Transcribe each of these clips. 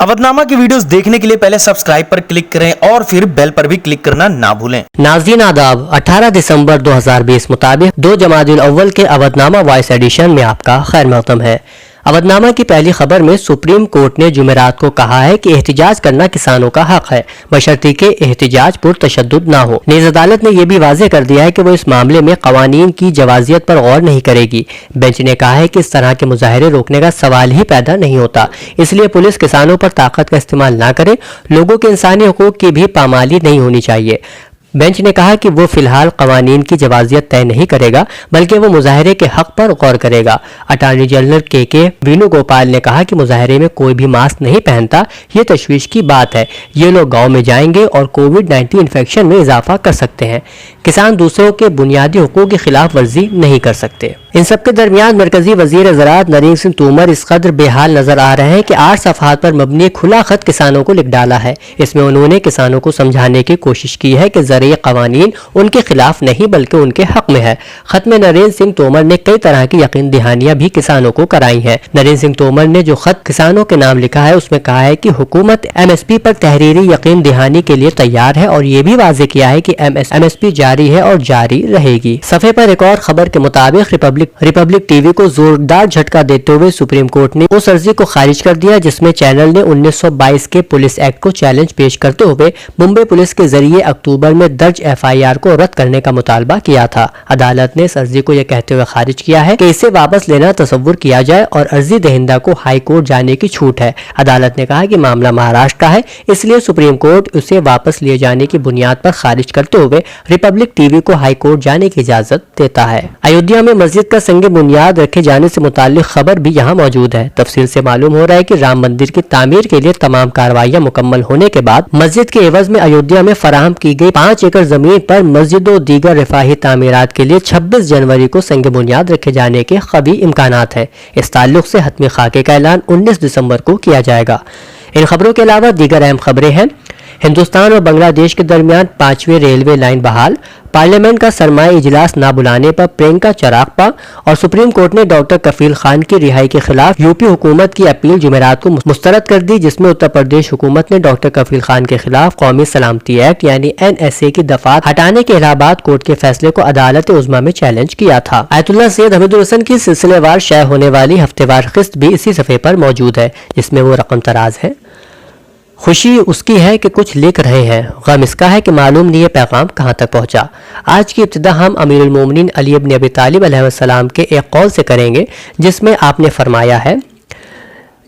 अवधनामा की वीडियोस देखने के लिए पहले सब्सक्राइब पर क्लिक करें और फिर बेल पर भी क्लिक करना ना भूलें। नाज़रीन आदाब, 18 दिसंबर 2020 मुताबिक 2 जमादुल अव्वल के अवधनामा वॉइस एडिशन में आपका खैर मक़दम है। अवधनामा की पहली खबर में सुप्रीम कोर्ट ने जुमेरात को कहा है कि एहतिजाज करना किसानों का हक है, बशर्ते के एहतिजाज पुरतशद्दुद ना हो। नीज़ अदालत ने यह भी वाज़ेह कर दिया है कि वो इस मामले में कवानीन की जवाजियत पर गौर नहीं करेगी। बेंच ने कहा है कि इस तरह के मुजाहरे रोकने का सवाल ही पैदा नहीं होता, इसलिए पुलिस किसानों पर ताकत का इस्तेमाल ना करे। लोगों के इंसानी हुकूक की भी पामाली नहीं होनी चाहिए। बेंच ने कहा कि वो फिलहाल कवानीन की जवाजियत तय नहीं करेगा, बल्कि वो मुजाहरे के हक पर गौर करेगा। अटॉर्नी जनरल के वेणुगोपाल ने कहा कि मुजाहरे में कोई भी मास्क नहीं पहनता, ये तशवीश की बात है। ये लोग गांव में जाएंगे और कोविड-19 इन्फेक्शन में इजाफा कर सकते हैं। किसान दूसरों के बुनियादी हुकूक की खिलाफ वर्जी नहीं कर सकते। इन सबके दरमियान मरकजी वजीर ज़राअत नरेंद्र सिंह तोमर इस कदर बेहाल नजर आ रहे हैं कि 8 सफ़हात पर मबनी खुला खत किसानों को लिख डाला है। इसमें उन्होंने किसानों को समझाने की कोशिश की है कि ज़रिए कवानीन उनके खिलाफ नहीं बल्कि उनके हक में है। खत में नरेंद्र सिंह तोमर ने कई तरह की यकीन दहानियां भी किसानों को कराई हैं। नरेंद्र सिंह तोमर ने जो खत किसानों के नाम लिखा है उसमें कहा है कि हुकूमत MSP पर तहरीरी यकीन दहानी के लिए तैयार है और ये भी वाज़ेह किया है कि MSP जारी है और जारी रहेगी। सफ़े पर एक और खबर के मुताबिक रिपब्लिक टीवी को जोरदार झटका देते हुए सुप्रीम कोर्ट ने उस अर्जी को खारिज कर दिया जिसमें चैनल ने 1922 के पुलिस एक्ट को चैलेंज पेश करते हुए मुंबई पुलिस के जरिए अक्टूबर में दर्ज FIR को रद्द करने का मुतालबा किया था। अदालत ने इस अर्जी को यह कहते हुए खारिज किया है कि इसे वापस लेना तसव्वुर किया जाए और अर्जी दहिंदा को हाई कोर्ट जाने की छूट है। अदालत ने कहा कि मामला महाराष्ट्र का है, इसलिए सुप्रीम कोर्ट उसे वापस लिए जाने की बुनियाद पर खारिज करते हुए रिपब्लिक टीवी को हाई कोर्ट जाने की इजाजत देता है। अयोध्या में मस्जिद का संग बुनियाद रखे जाने से मुताल्लिक खबर भी यहाँ मौजूद है। तफसील से मालूम हो रहा है कि राम मंदिर की तामीर के लिए तमाम कार्रवाइयां मुकम्मल होने के बाद मस्जिद के एवज में अयोध्या में फराहम की गई 5 एकड़ जमीन पर मस्जिद और दीगर रिफाही तामीरात के लिए 26 जनवरी को संग बुनियाद रखे जाने के कवी इम्कानात है। इस ताल्लुक से हतमी खाके का ऐलान 19 दिसंबर को किया जाएगा। इन खबरों के अलावा दीगर अहम खबरें हैं। हिंदुस्तान और बांग्लादेश के दरमियान 5वीं रेलवे लाइन बहाल, पार्लियामेंट का सरमाई इजलास न बुलाने पर प्रियंका चरागपा और सुप्रीम कोर्ट ने डॉक्टर कफील खान की रिहाई के खिलाफ यूपी हुकूमत की अपील जुमेरात को मुस्तरद कर दी, जिसमें उत्तर प्रदेश हुकूमत ने डॉक्टर कफील खान के खिलाफ कौमी सलामती एक्ट यानी NSA की दफात हटाने के इलाहाबाद कोर्ट के फैसले को अदालत उज़्मा में चैलेंज किया था। आयतुल्लाह सैयद हमीदुल हसन की सिलसिलेवार शाया होने वाली हफ्तेवार किस्त भी इसी सफ़े पर मौजूद है, जिसमें वो रकम तराज है। खुशी उसकी है कि कुछ लिख रहे हैं, गम इसका है कि मालूम नहीं है पैगाम कहाँ तक पहुँचा। आज की इब्तिदा हम अमीरुल मोमिनीन अली इब्न अबी तालिब अलैहिस्सलाम के एक कौल से करेंगे, जिसमें आपने फरमाया है,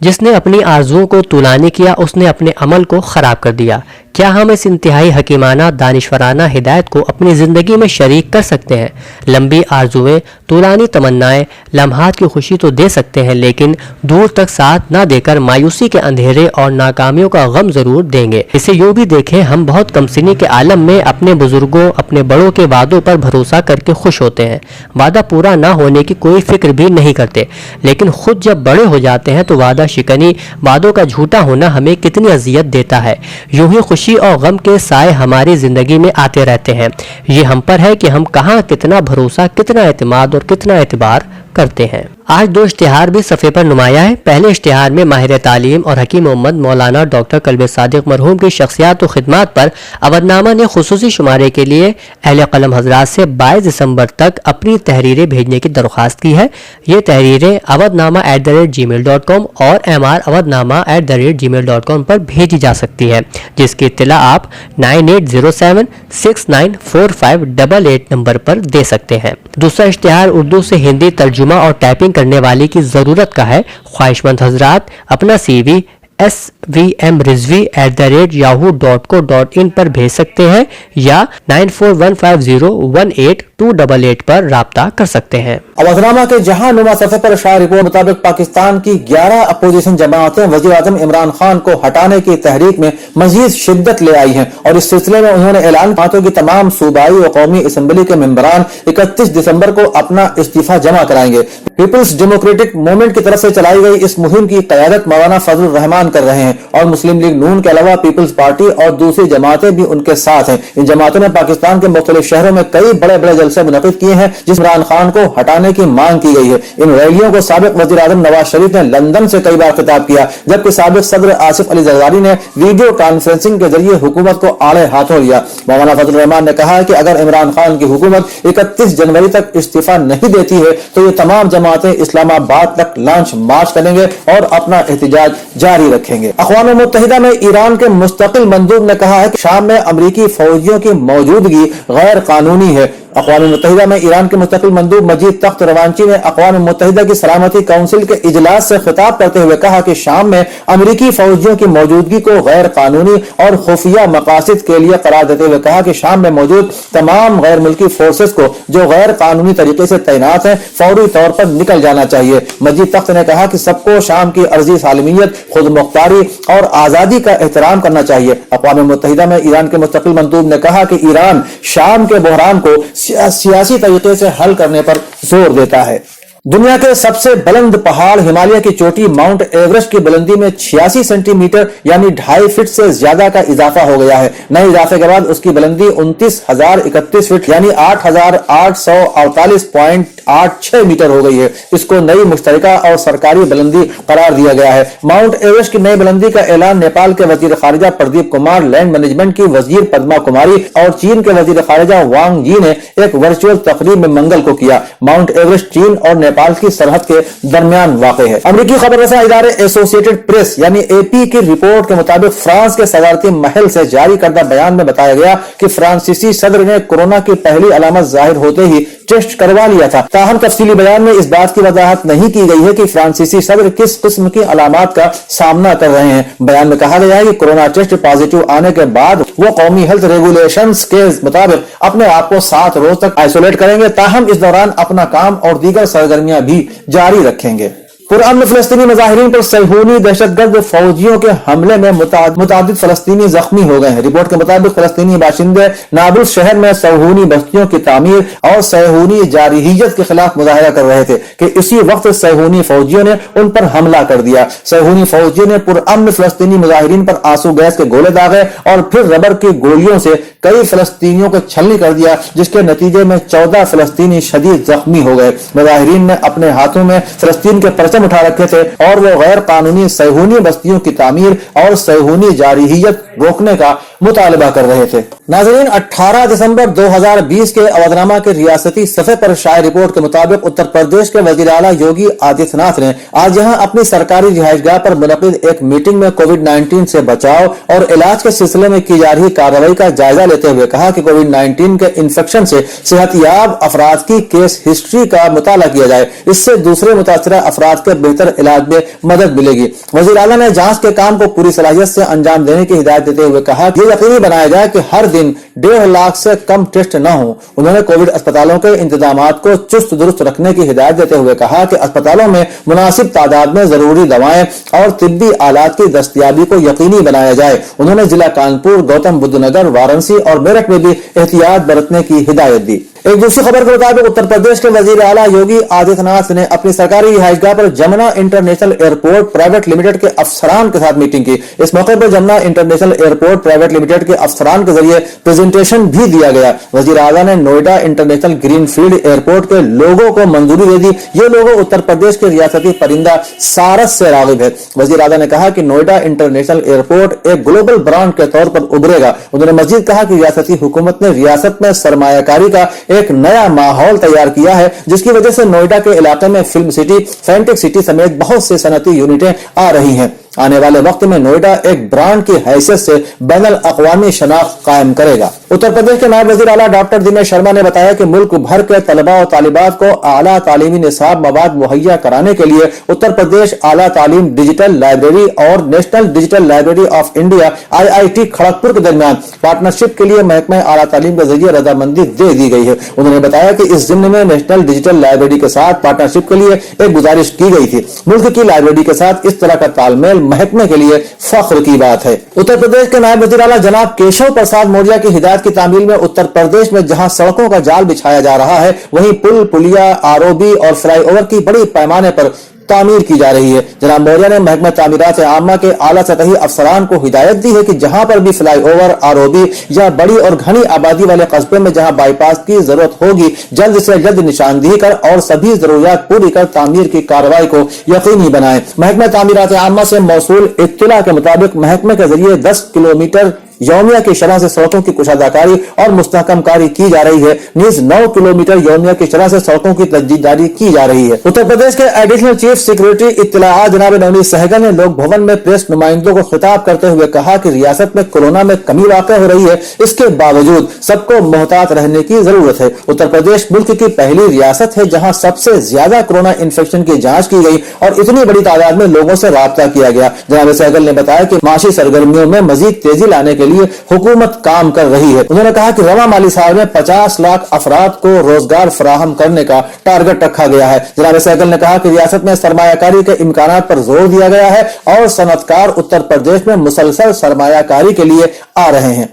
जिसने अपनी आरजुओं को तुलानी किया उसने अपने अमल को ख़राब कर दिया। क्या हम इस इंतहाई हकीमाना दानिशवराना हिदायत को अपनी ज़िंदगी में शरीक कर सकते हैं? लंबी आरजुएं, तुलानी तमन्नाएं लम्हात की खुशी तो दे सकते हैं, लेकिन दूर तक साथ ना देकर मायूसी के अंधेरे और नाकामियों का गम ज़रूर देंगे। इसे यूँ भी देखें, हम बहुत कमसिनी के आलम में अपने बुजुर्गों, अपने बड़ों के वादों पर भरोसा करके खुश होते हैं। वादा पूरा ना होने की कोई फिक्र भी नहीं करते, लेकिन खुद जब बड़े हो जाते हैं तो वादा शिकनी, वादों का झूठा होना हमें कितनी अजियत देता है। यूँ ही खुशी और गम के साए हमारी जिंदगी में आते रहते हैं। ये हम पर है कि हम कहाँ कितना भरोसा, कितना एतमाद और कितना एतबार करते हैं। आज 2 इश्तिहार भी सफ़े पर नुमाया है। पहले इश्तिहार में माहिर तालीम और हकीम मोहम्मद मौलाना डॉक्टर कल्बे सादिक मरहूम की शख्सियात और खिदमात पर अवधनामा ने खुसूसी शुमारे के लिए अहले कलम हजरात से 22 दिसंबर तक अपनी तहरीरें भेजने की दरख्वास्त की है। ये तहरीरें awadnama@gmail.com और mrawadnama@gmail.com पर भेजी जा सकती है, जिसकी इत्तला आप 9807694588 नंबर पर दे सकते हैं। दूसरा इश्तिहार उर्दू से हिंदी तर्जुमा और टाइपिंग करने वाले की ज़रूरत का है। ख्वाहिशमंद हजरात अपना CV svmrizvi@yahoo.co.in पर भेज सकते हैं या 9415018288 पर राब्ता कर सकते हैं। अवधनामा के जहां नुमा सफ़े पर शाया रिपोर्ट मुताबिक पाकिस्तान की 11 अपोजिशन जमातें वज़ीर आज़म इमरान खान को हटाने की तहरीक में मजीद शिद्दत ले आई हैं और इस सिलसिले में उन्होंने ऐलान किया कि तमाम सूबाई और कौमी असम्बली के मेंबरान 31 दिसंबर को अपना इस्तीफा जमा कराएंगे। पीपल्स डेमोक्रेटिक मूवमेंट की तरफ से चलाई गई इस मुहिम की क़यादत मौलाना फजलुर रहमान ऐलान कर रहे हैं और मुस्लिम लीग नून के अलावा पीपल्स पार्टी और दूसरी जमातें भी उनके साथ हैं। इन जमातों ने पाकिस्तान के मुख्तलिफ शहरों में कई बड़े बड़े जलसे मुनक़िद किए हैं जिसमें इमरान खान को हटाने की मांग की गई है। इन रैलियों को साबिक वज़ीर आज़म नवाज शरीफ ने लंदन से कई बार खिताब किया, जबकि साबिक सदर आसिफ अली जरदारी ने वीडियो कॉन्फ्रेंसिंग के जरिए हुकूमत को आड़े हाथों लिया। मौलाना फजल रहमान ने कहा है कि अगर इमरान खान की हुकूमत 31 जनवरी तक इस्तीफा नहीं देती है तो ये तमाम जमातें इस्लामाबाद तक लॉन्च मार्च करेंगे और अपना एहतजाज जारी रखेंगे। अक़वाम मुत्तहिदा में ईरान के मुस्तकिल मंदूब ने कहा है कि शाम में अमरीकी फौजियों की मौजूदगी गैर कानूनी है। अक़वाम मुत्तहिदा में ईरान के मुस्तकिल मंदूब मजीद तख्त रवांची ने अक़वाम मुत्तहिदा की सलामती काउंसिल के इजलास से खिताब करते हुए कहा कि शाम में अमरीकी फौजियों की मौजूदगी को गैर कानूनी और खुफिया मकासद के लिए करार देते हुए कहा कि शाम में मौजूद तमाम गैर मुल्की फोर्सेस को जो गैर कानूनी तरीके से तैनात हैं फौरी तौर पर निकल जाना चाहिए। मजीद तख्त ने कहा कि सबको शाम की अर्जी सालमियत, खुद मुख्तारी और आजादी का एहतराम करना चाहिए। अक़वाम मुत्तहिदा में ईरान के मुस्तकिल मंदूब ने कहा कि ईरान शाम के बहरान को सियासी तरीके से हल करने पर जोर देता है। दुनिया के सबसे बुलंद पहाड़ हिमालय की चोटी माउंट एवरेस्ट की बुलंदी में 86 सेंटीमीटर यानी 2.5 फीट से ज्यादा का इजाफा हो गया है। नए इजाफे के बाद उसकी बुलंदी 29,031 फीट यानी 8,848.86 मीटर हो गई है। इसको नई मुश्तरका और सरकारी बुलंदी करार दिया गया है। माउंट एवरेस्ट की नई बुलंदी का ऐलान नेपाल के वजीर खारिजा प्रदीप कुमार, लैंड मैनेजमेंट की वजीर पद्मा कुमारी और चीन के वजीर खारिजा वांग यी ने एक वर्चुअल तकरीब में मंगल को किया। माउंट एवरेस्ट चीन और नेपाल की सरहद के दरमियान वाक़ है। अमेरिकी खबर रसा इदारे एसोसिएटेड प्रेस यानी एपी की रिपोर्ट के मुताबिक फ्रांस के सदारती महल से जारी करदा बयान में बताया गया कि फ्रांसीसी सदर ने कोरोना की पहली अलामत जाहिर होते ही टेस्ट करवा लिया था। ताहम तफसीली बयान में इस बात की वजाहत नहीं की गई है कि फ्रांसीसी सदर किस किस्म की अलामत का सामना कर रहे हैं। बयान में कहा गया है कि कोरोना टेस्ट पॉजिटिव आने के बाद वो कौमी हेल्थ रेगुलेशंस के मुताबिक अपने आप को 7 रोज तक आइसोलेट करेंगे। ताहम इस दौरान अपना काम और दीगर सरगर्मियां भी जारी रखेंगे। पुरअमन फलस्तीनी मुजाहिरीन पर सहूनी दहशतगर्द फौजियों के हमले में मुतादिद फलस्तीनी जख्मी हो गए हैं। रिपोर्ट के मुताबिक फलस्तीनी बाशिंदे नाबुल्स शहर में सहूनी बस्तियों की तामीर और सहूनी जारहियत के खिलाफ मुजाहिरा कर रहे थे कि इसी वक्त सहूनी फौजियों ने उन पर हमला कर दिया। सहूनी फौजियों ने पुरअमन फलस्तीनी मुजाहिरीन पर आंसू गैस के गोले दागे और फिर रबर की गोलियों से कई फलस्तीनियों को छलनी कर दिया, जिसके नतीजे में 14 फलस्तीनी शदीद जख्मी हो गए। मुजाहिरीन ने अपने हाथों में फलस्तीन के परचम उठा रखे थे और वो गैर कानूनी सहूनी बस्तियों की तामीर और सहूनी जारहियत रोकने का मुतालबा कर रहे थे। नाज़रीन, 18 दिसंबर 2020 के अवधनामा के रियासती सफ़े पर शाये रिपोर्ट के मुताबिक उत्तर प्रदेश के वज़ीर आला योगी आदित्यनाथ ने आज यहां अपनी सरकारी रिहाइशगाह पर मुनक़िद एक मीटिंग में कोविड-19 से बचाव और इलाज के सिलसिले में की जा रही कार्रवाई का जायजा लेते हुए कहा कि कोविड-19 के इन्फेक्शन से सेहतयाब अफराद की केस हिस्ट्री का मुताला किया जाए। इससे दूसरे मुतासरा अफराद के बेहतर इलाज में मदद मिलेगी। वज़ीर आला ने जांच के काम को पूरी सलाहियत से अंजाम देने की हिदायत देते हुए कहा कि यकीनी बनाया जाए कि हर दिन 1.5 लाख से कम टेस्ट न हो। उन्होंने कोविड अस्पतालों के इंतजामात को चुस्त दुरुस्त रखने की हिदायत देते हुए कहा कि अस्पतालों में मुनासिब तादाद में जरूरी दवाएं और तिब्बी आलात की दस्तयाबी को यकीनी बनाया जाए। उन्होंने जिला कानपुर, गौतम बुद्ध नगर, वाराणसी और मेरठ में भी एहतियात बरतने की हिदायत दी। एक दूसरी खबर के मुताबिक उत्तर प्रदेश के वजीर आला योगी आदित्यनाथ ने अपनी सरकारी रिहाइशगाह पर Jamuna international airport private limited के अफसरान के साथ मीटिंग की। इस मौके पर Jamuna international airport private limited के अफसरान के जरिए प्रेजेंटेशन भी दिया गया। वजीर आला ने Noida international green field airport के लोगों को मंजूरी दे दी। ये लोगो उत्तर प्रदेश के रियासती परिंदा सारस से रागिब है। वजीर आला ने कहा कि नोएडा इंटरनेशनल एयरपोर्ट एक ग्लोबल ब्रांड के तौर पर उभरेगा। उन्होंने मजीद कहा कि रियासती हुकूमत ने रियासत में सरमायाकारी का एक नया माहौल तैयार किया है, जिसकी वजह से नोएडा के इलाके में फिल्म सिटी, फैंटेक सिटी समेत बहुत से सनती यूनिटें आ रही हैं। आने वाले वक्त में नोएडा एक ब्रांड की हैसियत से बैनुल अक़वामी शनाख्त कायम करेगा। उत्तर प्रदेश के नायब वज़ीर आला डॉक्टर दिनेश शर्मा ने बताया कि मुल्क भर के तलबा और तालिबात को आला तालीमी निसाब मवाद मुहैया कराने के लिए उत्तर प्रदेश आला तालीम डिजिटल लाइब्रेरी और national digital library of India IIT Kharagpur के दरमियान पार्टनरशिप के लिए महकमा आला तालीम के जरिए रजामंदी दे दी गई है। उन्होंने बताया कि इस जिम्मे में नेशनल डिजिटल लाइब्रेरी के साथ पार्टनरशिप के लिए एक गुजारिश की गई थी। मुल्क की लाइब्रेरी के साथ इस तरह का तालमेल महकमे के लिए फख्र की बात है। उत्तर प्रदेश के नायब वज़ीर आला जनाब केशव प्रसाद मौर्य की हिदायत की तामील में उत्तर प्रदेश में जहां सड़कों का जाल बिछाया जा रहा है, वहीं पुल, पुलिया, ROB और फ्लाईओवर की बड़ी पैमाने पर तामीर की जा रही है। जनाब मौर्य ने महकमा तामीरात आमा के आला सतही अफसरान को हिदायत दी है कि जहां पर भी फ्लाई ओवर, आरओबी या बड़ी और घनी आबादी वाले कस्बे में जहां बाईपास की जरूरत होगी, जल्द से जल्द निशानदेही कर और सभी जरूरियात पूरी कर तामीर की कार्रवाई को यकीनी बनाएं। महकमा तामीरात आमा से मौसूल इत्तला के मुताबिक महकमे के जरिए 10 किलोमीटर यौमिया की शरह से सड़कों की कुशादाकारी और मुस्तहकम कारी की जा रही है। नीज 9 किलोमीटर यौमिया की शरह से सड़कों की तजदीदारी की जा रही है। उत्तर प्रदेश के एडिशनल चीफ सेक्रेटरी इत्तलाआत जनाब नवनीत सहगल ने लोक भवन में प्रेस नुमाइंदों को खिताब करते हुए कहा कि रियासत में कोरोना में कमी वाक़या हो रही है, इसके बावजूद सबको मोहतात रहने की जरूरत है। उत्तर प्रदेश मुल्क की पहली रियासत है जहां सबसे ज्यादा कोरोना इन्फेक्शन की जांच की गई और इतनी बड़ी तादाद में लोगों से राब्ता किया गया। जनाब सहगल ने बताया कि माशी सरगर्मियों में मजीद तेजी लाने के लिए हुकूमत काम कर रही है। उन्होंने कहा कि रवा माली साल में 50 लाख अफराद को रोजगार फराहम करने का टारगेट रखा गया है। जनाब सहगल ने कहा कि रियासत में सरमायाकारी के इम्कानात पर जोर दिया गया है और सनअतकार उत्तर प्रदेश में मुसलसल सरमायाकारी के लिए आ रहे हैं।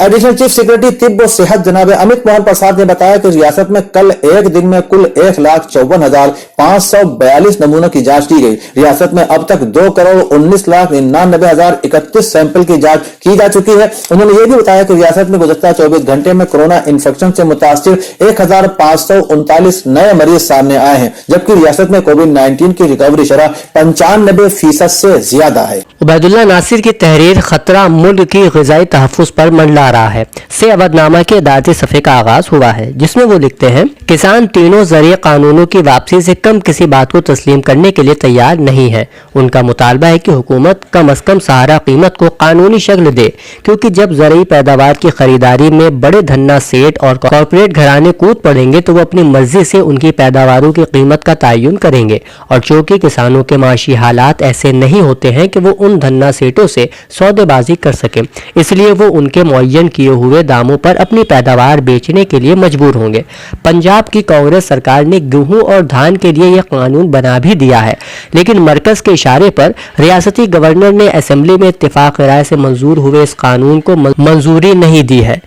एडिशनल चीफ सेक्रेटरी तिब्ब और सेहत जनाब अमित मोहन प्रसाद ने बताया कि रियासत में कल एक दिन में कुल 1,54,542 नमूनों की जांच की गई। रियासत में अब तक 2,19,99,031 सैंपल की जांच की जा चुकी है। उन्होंने ये भी बताया कि रियासत में गुज़श्ता 24 घंटे में कोरोना इन्फेक्शन से मुतासिर 1,539 नए मरीज सामने आए हैं, जबकि रियासत में कोविड-19 की रिकवरी शरह 95% से ज्यादा है। उबैदुल्लाह नासिर की तहरीर खतरा मुल्क की ग़िज़ाई तहफ़्फ़ुज़ पर मंडला रहा है से अवधनामा के अदालती सफ़े का आगाज हुआ है, जिसमें वो लिखते हैं, किसान तीनों ज़रिए कानूनों की वापसी से कम किसी बात को तस्लीम करने के लिए तैयार नहीं है। उनका मुतालबा है कि हुकूमत कम अज कम सहारा कीमत को कानूनी शक्ल दे, क्योंकि जब ज़रूरी पैदावार की खरीदारी में बड़े धन्ना सेठ और कॉरपोरेट घराने कूद पड़ेंगे तो वो अपनी मर्जी से उनकी पैदावारों की कीमत का तयन करेंगे, और चूंकि किसानों के माशी हालात ऐसे नहीं होते हैं कि वो उन धन्ना सेठों से सौदेबाजी कर सकें, इसलिए वो उनके मुअय्यन किए हुए दामों पर अपनी पैदावार बेचने के लिए मजबूर होंगे। पंजाब की कांग्रेस सरकार ने गेहूं और धान के लिए यह कानून बना भी दिया है, लेकिन मरकज के इशारे पर रियासती गवर्नर ने असेंबली में इत्तेफाक राय से मंजूर हुए इस कानून को मंजूरी नहीं दी है।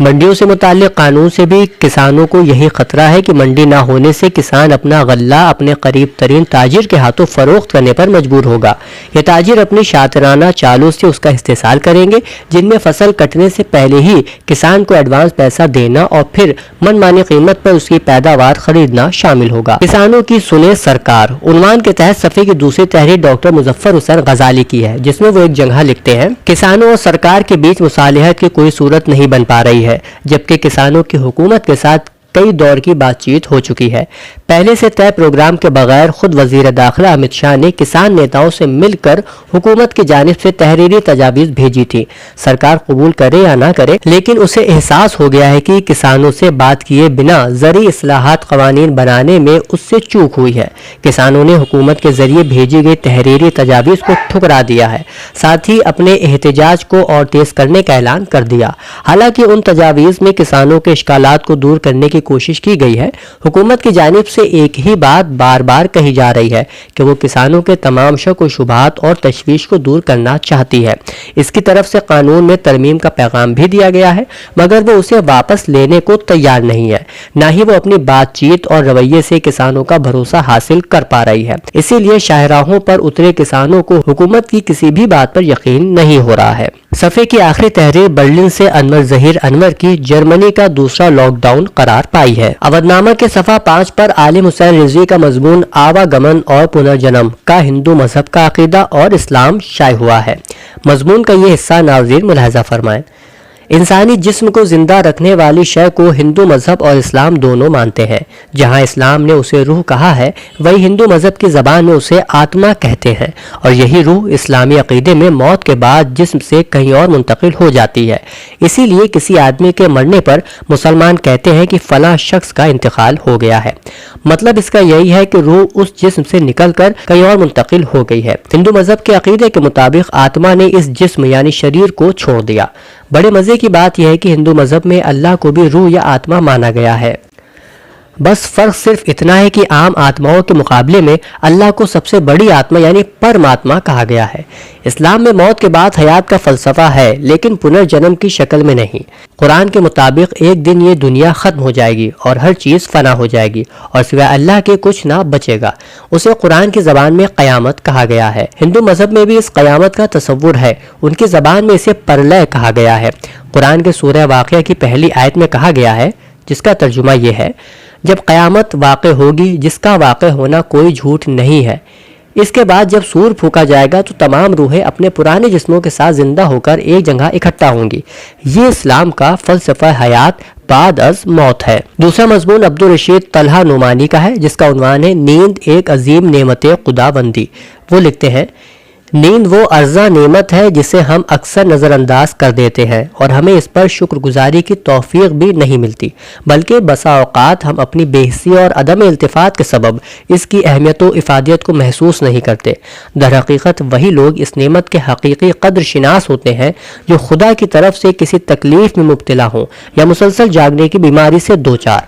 मंडियों से मुताल्लिक कानून से भी किसानों को यही खतरा है कि मंडी ना होने से किसान अपना गल्ला अपने करीब तरीन ताजिर के हाथों फरोख्त करने पर मजबूर होगा। ये ताजिर अपनी शातराना चालों से उसका इस्तेसाल करेंगे, जिनमें फसल कटने से पहले ही किसान को एडवांस पैसा देना और फिर मनमानी कीमत पर उसकी पैदावार खरीदना शामिल होगा। किसानों की सुने सरकार उन्वान के तहत सफ़े की दूसरी तहरीर डॉक्टर मुजफ्फर हुसैन गजाली की है, जिसमें वो एक जगह लिखते हैं, किसानों और सरकार के बीच मुसालिहत की कोई सूरत नहीं बन पा रही है, जबकि किसानों की हुकूमत के साथ कई दौर की बातचीत हो चुकी है। पहले से तय प्रोग्राम के बगैर खुद वजीर दाखिला अमित शाह ने किसान नेताओं से मिलकर हुकूमत की जानिब से तहरीरी तजावीज़ भेजी थी। सरकार कबूल करे या ना करे, लेकिन उसे एहसास हो गया है कि किसानों से बात किए बिना ज़रूरी इस्लाहात क़वानीन बनाने में उससे चूक हुई है। किसानों ने हुकूमत के जरिए भेजी गई तहरीरी तजावीज़ को ठुकरा दिया है, साथ ही अपने एहतजाज को और तेज करने का ऐलान कर दिया। हालांकि उन तजावीज़ में किसानों के इश्कालात को दूर करने की कोशिश की गई है। हुकूमत की जानिब से एक ही बात बार बार कही जा रही है कि वो किसानों के तमाम शक व शुबहात और तशवीश को दूर करना चाहती है। इसकी तरफ से कानून में तरमीम का पैगाम भी दिया गया है, मगर वो उसे वापस लेने को तैयार नहीं है, ना ही वो अपनी बातचीत और रवैये से किसानों का भरोसा हासिल कर पा रही है। इसीलिए शाहराहों पर उतरे किसानों को हुकूमत की किसी भी बात पर यकीन नहीं हो रहा है। सफ़े की आखिरी तहरीर बर्लिन से अनवर ज़हीर अनवर की जर्मनी का दूसरा लॉकडाउन करार पाई है। अवधनामा के सफ़ा 5 पर आलिम हुसैन रिजवी का मजमून आवागमन और पुनर्जन्म का हिंदू मजहब का अकीदा और इस्लाम शाये हुआ है। मजमून का ये हिस्सा नाज़रीन मुलाहिज़ा फरमाएं। इंसानी जिस्म को जिंदा रखने वाली शय को हिंदू मजहब और इस्लाम दोनों मानते हैं। जहां इस्लाम ने उसे रूह कहा है, वही हिंदू मजहब की ज़बान में उसे आत्मा कहते हैं, और यही रूह इस्लामी अकीदे में मौत के बाद जिस्म से कहीं और मुंतकिल हो जाती है। इसीलिए किसी आदमी के मरने पर मुसलमान कहते हैं कि फलां शख्स का इंतकाल हो गया है। मतलब इसका यही है कि रूह उस जिस्म से निकल कर कहीं और मुंतकिल हो गई है। हिंदू मजहब के अकीदे के मुताबिक आत्मा ने इस जिस्म यानी शरीर को छोड़ दिया। बड़े मजे की बात यह है कि हिंदू मजहब में अल्लाह को भी रूह या आत्मा माना गया है। بس فرق صرف اتنا ہے کہ عام آتماؤں کے مقابلے میں اللہ کو سب سے بڑی آتما یعنی پرماتما کہا گیا ہے۔ اسلام میں موت کے بعد حیات کا فلسفہ ہے، لیکن پنرجنم کی شکل میں نہیں۔ قرآن کے مطابق ایک دن یہ دنیا ختم ہو جائے گی اور ہر چیز فنا ہو جائے گی اور سوائے اللہ کے کچھ نہ بچے گا۔ اسے قرآن کی زبان میں قیامت کہا گیا ہے۔ ہندو مذہب میں بھی اس قیامت کا تصور ہے، ان کی زبان میں اسے پرلے کہا گیا ہے۔ قرآن کے سورہ واقعہ کی پہلی آیت میں کہا گیا ہے، جس کا ترجمہ یہ ہے، جب قیامت واقع ہوگی جس کا واقع ہونا کوئی جھوٹ نہیں ہے، اس کے بعد جب سور پھونکا جائے گا تو تمام روحیں اپنے پرانے جسموں کے ساتھ زندہ ہو کر ایک جگہ اکٹھا ہوں گی۔ یہ اسلام کا فلسفہ حیات بعد از موت ہے۔ دوسرا مضمون عبدالرشید طلحہ نعمانی کا ہے، جس کا عنوان ہے نیند ایک عظیم نعمت خداوندی۔ وہ لکھتے ہیں، نیند وہ ارزاں نعمت ہے جسے ہم اکثر نظر انداز کر دیتے ہیں اور ہمیں اس پر شکر گزاری کی توفیق بھی نہیں ملتی، بلکہ بسا اوقات ہم اپنی بے حسی اور عدم التفات کے سبب اس کی اہمیت و افادیت کو محسوس نہیں کرتے۔ در حقیقت وہی لوگ اس نعمت کے حقیقی قدر شناس ہوتے ہیں جو خدا کی طرف سے کسی تکلیف میں مبتلا ہوں یا مسلسل جاگنے کی بیماری سے دوچار۔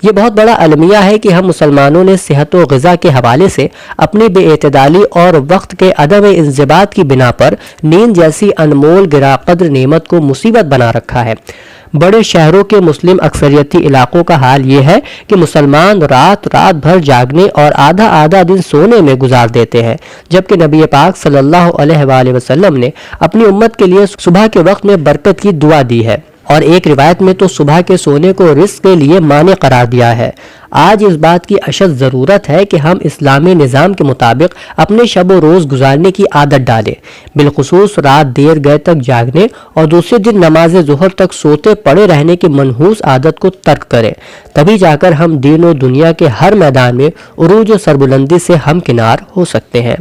یہ بہت بڑا المیہ ہے کہ ہم مسلمانوں نے صحت و غذا کے حوالے سے اپنی بے اعتدالی اور وقت کے عدم انضباط کی بنا پر نیند جیسی انمول گراں قدر نعمت کو مصیبت بنا رکھا ہے۔ بڑے شہروں کے مسلم اکثریتی علاقوں کا حال یہ ہے کہ مسلمان رات بھر جاگنے اور آدھا دن سونے میں گزار دیتے ہیں، جبکہ نبی پاک صلی اللہ علیہ وآلہ وسلم نے اپنی امت کے لیے صبح کے وقت میں برکت کی دعا دی ہے، اور ایک روایت میں تو صبح کے سونے کو رزق کے لیے مانع قرار دیا ہے۔ آج اس بات کی اشد ضرورت ہے کہ ہم اسلامی نظام کے مطابق اپنے شب و روز گزارنے کی عادت ڈالیں، بالخصوص رات دیر گئے تک جاگنے اور دوسرے دن نماز ظہر تک سوتے پڑے رہنے کی منحوس عادت کو ترک کریں، تبھی جا کر ہم دین و دنیا کے ہر میدان میں عروج و سربلندی سے ہمکنار ہو سکتے ہیں۔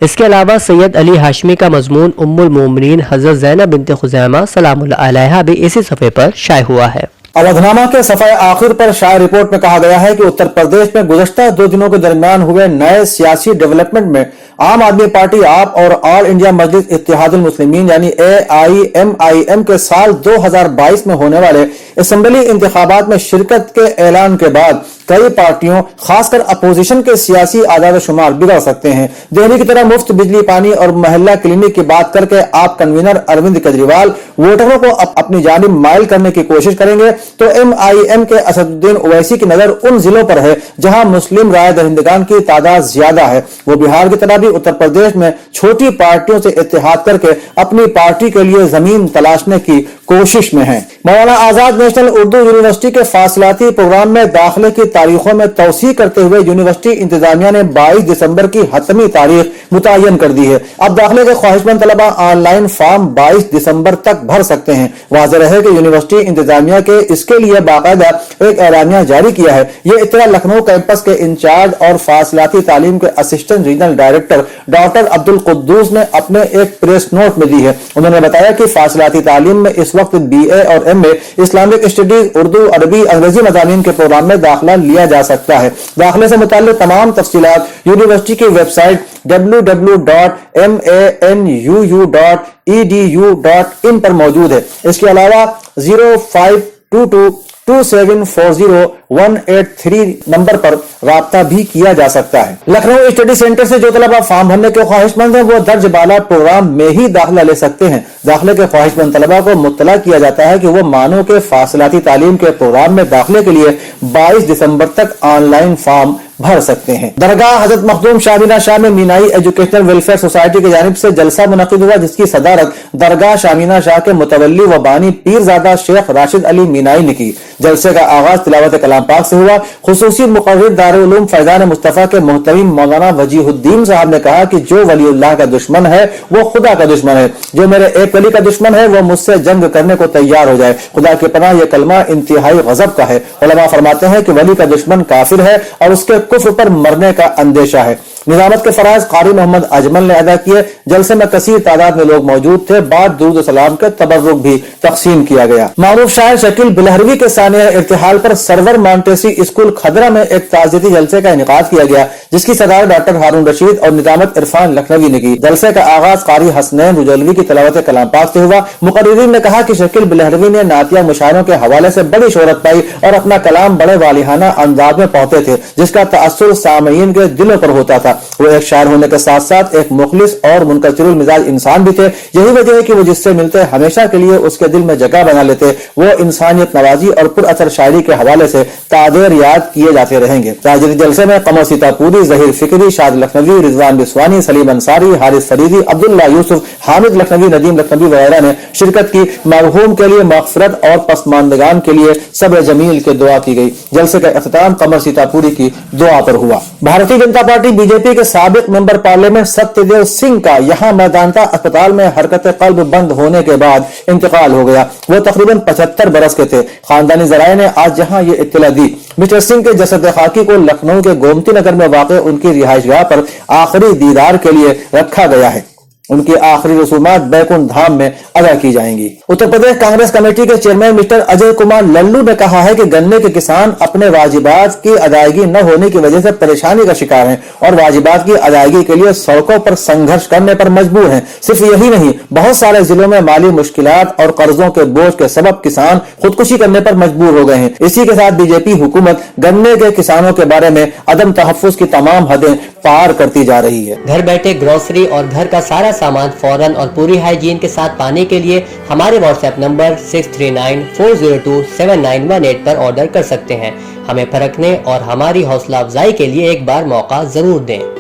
اس کے علاوہ سید علی ہاشمی کا مضمون ام المومنین حضرت زینب بنت خزیمہ سلام اللہ علیہا بھی اسی صفحے پر شائع ہوا ہے۔ اودھنامہ کے صفحہ آخر پر شائع رپورٹ میں کہا گیا ہے کہ اتر پردیش میں گزشتہ 2 دنوں کے درمیان ہوئے نئے سیاسی ڈیولپمنٹ میں عام آدمی پارٹی آپ اور آل انڈیا مجلس اتحاد المسلمین یعنی AIMIM کے سال 2022 میں ہونے والے اسمبلی انتخابات میں شرکت کے اعلان کے بعد کئی پارٹیوں خاص کر اپوزیشن کے سیاسی اعداد و شمار بگڑ سکتے ہیں۔ دہلی کی طرح مفت بجلی پانی اور محلہ کلینک کی بات کر کے آپ کنوینر اروند کیجریوال ووٹروں کو اپنی جانب مائل کرنے کی کوشش کریں گے تو MIM کے اسد الدین اویسی کی نظر ان ضلعوں پر ہے جہاں مسلم رائے دہندگان کی تعداد زیادہ ہے۔ وہ بہار کی طرح بھی اتر پردیش میں چھوٹی پارٹیوں سے اتحاد کر کے اپنی پارٹی کے لیے زمین تلاشنے کی کوشش میں ہیں۔ مولانا آزاد نیشنل اردو یونیورسٹی کے فاصلاتی پروگرام میں داخلے کی تاریخوں میں توسیع کرتے ہوئے یونیورسٹی انتظامیہ نے 22 دسمبر کی حتمی تاریخ متعین کر دی ہے۔ اب داخلے کے خواہش مند طلبہ آن لائن فارم 22 دسمبر تک بھر سکتے ہیں۔ واضح رہے کہ یونیورسٹی انتظامیہ کے اس کے لیے باقاعدہ ایک اعلامیہ جاری کیا ہے۔ یہ اطلاع لکھنؤ کیمپس کے انچارج اور فاصلاتی تعلیم کے اسسٹنٹ ریجنل ڈائریکٹر ڈاکٹر عبد القدوس نے اپنے ایک پریس نوٹ میں دی ہے۔ انہوں نے بتایا کہ فاصلاتی تعلیم میں اس وقت BA اور MA اسلامک اسٹڈیز اردو عربی انگریزی مضامین کے پروگرام میں داخلہ لیا جا سکتا ہے۔ داخلے سے متعلق تمام تفصیلات یونیورسٹی کی ویب سائٹ www.mau.edu.in پر موجود ہے۔ اس کے علاوہ 05222740-183 نمبر پر رابطہ بھی کیا جا سکتا ہے۔ لکھنؤ اسٹڈی سینٹر سے جو طلبہ فارم بھرنے کے خواہش مند ہیں وہ درج بالا پروگرام میں ہی داخلہ لے سکتے ہیں۔ داخلے کے خواہش مند طلبہ کو مطلع کیا جاتا ہے کہ وہ مانو کے فاصلاتی تعلیم کے پروگرام میں داخلے کے لیے 22 دسمبر تک آن لائن فارم بھر سکتے ہیں۔ درگاہ حضرت مخدوم شامینہ شاہ میں مینائی ایجوکیشنل ویلفیئر سوسائٹی کی جانب سے جلسہ منعقد ہوا جس کی صدارت درگاہ شامینہ شاہ کے متولی و بانی پیرزادہ شیخ راشد علی مینائی نے کی۔ جلسے کا آغاز تلاوت کلام پاک سے ہوا۔ خصوصی مقرر دارالعلوم فیضان مصطفیٰ کے محترم مولانا وجیہ الدین صاحب نے کہا کہ جو ولی اللہ کا دشمن ہے وہ خدا کا دشمن ہے، جو میرے ایک ولی کا دشمن ہے وہ مجھ سے جنگ کرنے کو تیار ہو جائے۔ خدا کی پناہ یہ کلمہ انتہائی غضب کا ہے۔ علماء فرماتے ہیں کہ ولی کا دشمن کافر ہے اور اس کے کفر پر مرنے کا اندیشہ ہے۔ निजामत के फराज कारी मोहम्मद अजमल ने अदा किए। जलसे में कसीर तादाद में लोग मौजूद थे। बाद दुरूद सलाम के तबर्रुक भी तकसीम किया गया। मारूफ शायर शकील बिलहरवी के सानिया इर्तिहाल पर सरवर मॉन्टेसरी स्कूल खदरा में एक ताज़ियती जलसे का इनेकाद किया गया, जिसकी सदारत डॉक्टर हारून रशीद और निजामत इरफान लखनवी ने की। जलसे का आगाज कारी हसनैन रुजलवी की तिलावत कलाम पाक से हुआ। मुकर्रिरीन ने कहा कि शकील बिलहरवी ने नातिया मुशायरों के हवाले से बड़ी शोहरत पाई और अपना कलाम बड़े वालिहाना अंदाज में पढ़ते थे, जिसका तअस्सुर सामईन के दिलों पर होता था। वो एक शायर होने के साथ साथ एक मुखलिस और मुनकसिरुल मिजाज इंसान भी थे। यही वजह है कि वो जिससे मिलते हमेशा के लिए उसके दिल में जगह बना लेते। वो इंसानियत नवाजी और पुरअसर शायरी के हवाले से तादेर याद किए जाते रहेंगे। ताजिर जलसे में कमर सीतापुरी, जहीर फिक्री, शाद लखनवी, रिजवान बिस्वानी, सलीम अंसारी, हारिस फरीदी, अब्दुल्ला यूसुफ, हामिद लखनवी, नदीम लखनवी वगैरह ने शिरकत की। मरहूम के लिए मग़फ़िरत और पसमानदगान के लिए सब्र जमील के दुआ की गई। जलसे का इख्तिताम कमर सीतापुरी की दुआ पर हुआ। भारतीय जनता पार्टी बीजेपी के साबिक मेंबर पार्लियामेंट सत्यदेव सिंह का यहां मैदानता अस्पताल में हरकत कल्ब बंद होने के बाद इंतकाल हो गया। वो तकरीबन 75 बरस के थे। खानदानी जराये ने आज जहां ये इत्तला दी। मिस्टर सिंह के जसद खाकी को लखनऊ के गोमती नगर में वाक़ उनकी रिहाइशगाह पर आखिरी दीदार के लिए रखा गया है। उनकी आखिरी रसूमात बैकुंठ धाम में अदा की जाएंगी। उत्तर प्रदेश कांग्रेस कमेटी के चेयरमैन मिस्टर अजय कुमार लल्लू ने कहा है कि गन्ने के किसान अपने वाजिबात की अदायगी न होने की वजह से परेशानी का शिकार हैं और वाजिबात की अदायगी के लिए सड़कों पर संघर्ष करने पर मजबूर हैं। सिर्फ यही नहीं, बहुत सारे जिलों में माली मुश्किलात और कर्जों के बोझ के सबब किसान खुदकुशी करने पर मजबूर हो गए हैं। इसी के साथ बीजेपी हुकूमत गन्ने के किसानों के बारे में अदम तहफ्फुज की तमाम हदें पार करती जा रही है। घर बैठे ग्रोसरी और घर का सारा सामान फौरन और पूरी हाइजीन के साथ पाने के लिए हमारे व्हाट्सएप नंबर 6394027918 पर ऑर्डर कर सकते हैं। हमें परखने और हमारी हौसला अफजाई के लिए एक बार मौका जरूर दें।